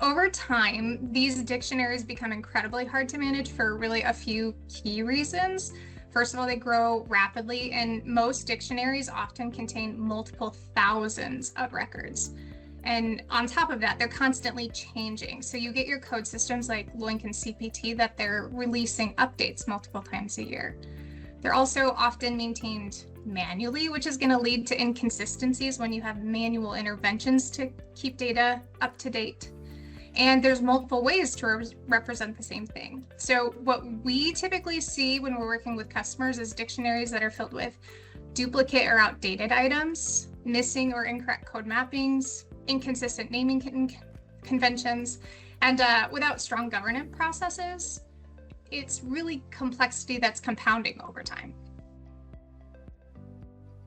Over time, these dictionaries become incredibly hard to manage for really a few key reasons. First of all, they grow rapidly, and most dictionaries often contain multiple thousands of records. And on top of that, they're constantly changing. So you get your code systems like Link and CPT that they're releasing updates multiple times a year. They're also often maintained manually, which is going to lead to inconsistencies when you have manual interventions to keep data up to date. And there's multiple ways to represent the same thing. So what we typically see when we're working with customers is dictionaries that are filled with duplicate or outdated items, missing or incorrect code mappings, inconsistent naming conventions, and without strong governance processes, it's really complexity that's compounding over time.